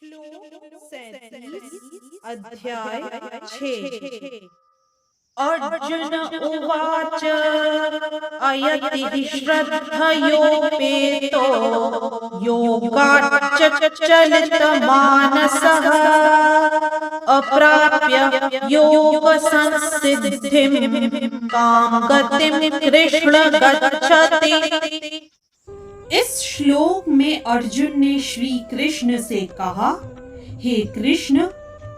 श्लोक 37 अध्याय 6। अर्जुन उवाच अयति श्रद्धयोपेतो योगाच्चलितमानसः अप्राप्य योगसंसिद्धिं कामगतिं कृष्ण गच्छति। इस श्लोक में अर्जुन ने श्री कृष्ण से कहा, हे कृष्ण,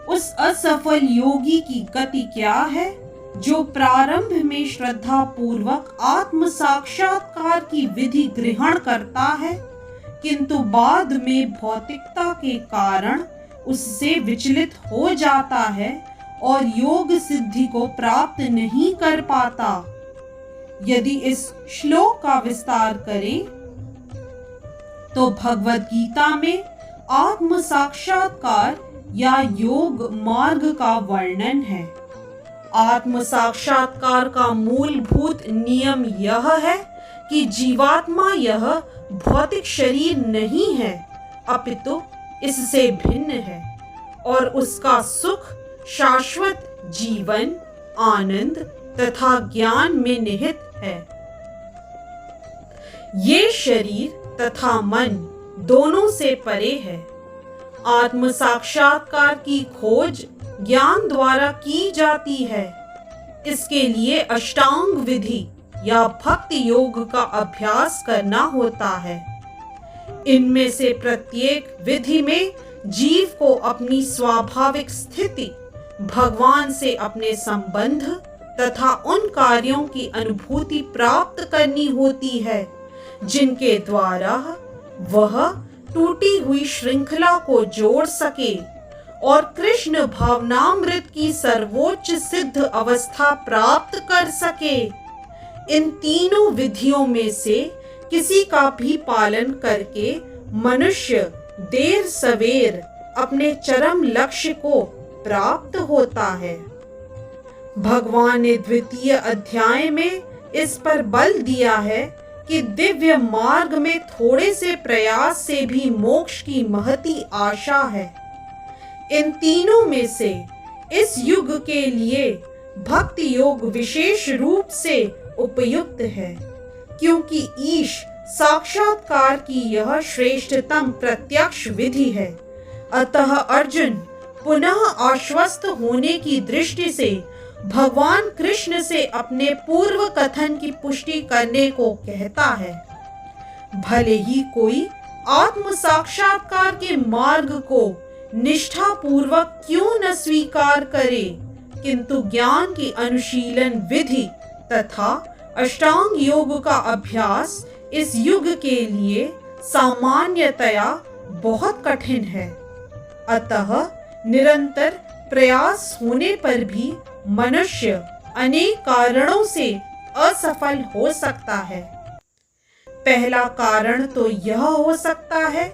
उस असफल योगी की गति क्या है जो प्रारंभ में श्रद्धा पूर्वक आत्म साक्षात्कार की विधि ग्रहण करता है, किंतु बाद में भौतिकता के कारण उससे विचलित हो जाता है और योग सिद्धि को प्राप्त नहीं कर पाता। यदि इस श्लोक का विस्तार करें तो भगवद गीता में आत्म साक्षात्कार या योग मार्ग का वर्णन है। आत्म साक्षात्कार का मूलभूत नियम यह है कि जीवात्मा यह भौतिक शरीर नहीं है, अपितु इससे भिन्न है और उसका सुख शाश्वत जीवन, आनंद तथा ज्ञान में निहित है। ये शरीर तथा मन दोनों से परे है। आत्म साक्षात्कार की खोज ज्ञान द्वारा की जाती है। इसके लिए अष्टांग विधि या भक्ति योग का अभ्यास करना होता है। इनमें से प्रत्येक विधि में जीव को अपनी स्वाभाविक स्थिति, भगवान से अपने संबंध तथा उन कार्यों की अनुभूति प्राप्त करनी होती है जिनके द्वारा वह टूटी हुई श्रृंखला को जोड़ सके और कृष्ण भावनामृत की सर्वोच्च सिद्ध अवस्था प्राप्त कर सके। इन तीनों विधियों में से किसी का भी पालन करके मनुष्य देर सवेर अपने चरम लक्ष्य को प्राप्त होता है। भगवान ने द्वितीय अध्याय में इस पर बल दिया है कि दिव्य मार्ग में थोड़े से प्रयास से भी मोक्ष की महती आशा है। इन तीनों में से इस युग के लिए भक्ति योग विशेष रूप से उपयुक्त है, क्योंकि ईश साक्षात्कार की यह श्रेष्ठतम प्रत्यक्ष विधि है। अतः अर्जुन पुनः आश्वस्त होने की दृष्टि से भगवान कृष्ण से अपने पूर्व कथन की पुष्टि करने को कहता है। भले ही कोई आत्म साक्षात्कार के मार्ग को निष्ठा पूर्वक क्यों न स्वीकार करे, किंतु ज्ञान की अनुशीलन विधि तथा अष्टांग योग का अभ्यास इस युग के लिए सामान्यतया बहुत कठिन है। अतः निरंतर प्रयास होने पर भी मनुष्य अनेक कारणों से असफल हो सकता है। पहला कारण तो यह हो सकता है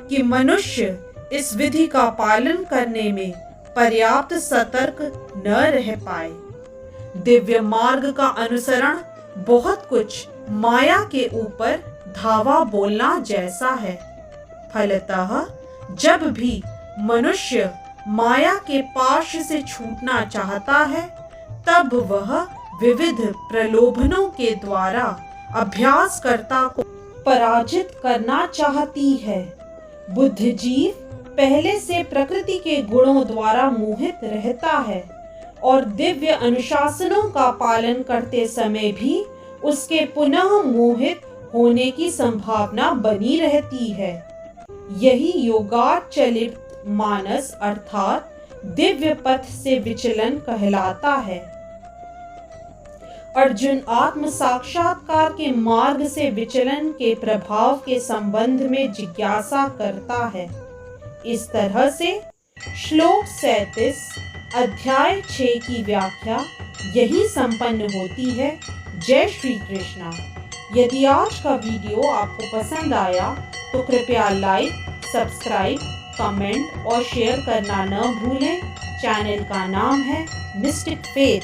कि मनुष्य इस विधि का पालन करने में पर्याप्त सतर्क न रह पाए। दिव्य मार्ग का अनुसरण बहुत कुछ माया के ऊपर धावा बोलना जैसा है। फलतः जब भी मनुष्य माया के पाश से छूटना चाहता है, तब वह विविध प्रलोभनों के द्वारा अभ्यासकर्ता को पराजित करना चाहती है। बुद्धिजीव पहले से प्रकृति के गुणों द्वारा मोहित रहता है और दिव्य अनुशासनों का पालन करते समय भी उसके पुनः मोहित होने की संभावना बनी रहती है। यही योगाचलित मानस अर्थात दिव्य पथ से विचलन कहलाता है। अर्जुन आत्म साक्षात्कार के मार्ग से विचलन के प्रभाव के संबंध में जिज्ञासा करता है। इस तरह से श्लोक 37 अध्याय 6 की व्याख्या यही संपन्न होती है। जय श्री कृष्णा। यदि आज का वीडियो आपको पसंद आया तो कृपया लाइक, सब्सक्राइब, कमेंट और शेयर करना न भूलें। चैनल का नाम है मिस्टिक फेथ।